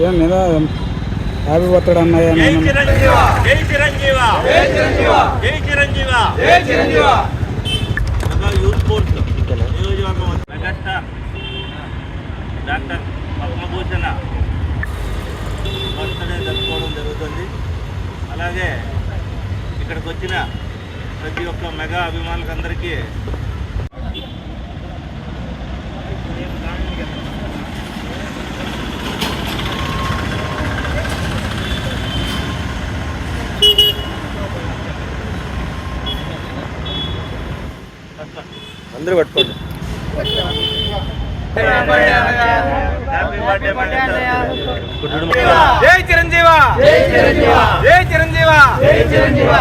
ఏం మీద happy birthday అన్నయ్య. యూత్ స్పోర్ట్స్ నియోజకవర్గం మెగాస్టార్ డాక్టర్ పద్మభూషణ బర్త్డే జరుపుకోవడం జరుగుతుంది. అలాగే ఇక్కడికి వచ్చిన ప్రతి ఒక్క మెగా అభిమానులందరికీ అందరూ పట్టుకోండి. జై చిరంజీవ, జై చిరంజీవ, జై చిరంజీవ, జై చిరంజీవ.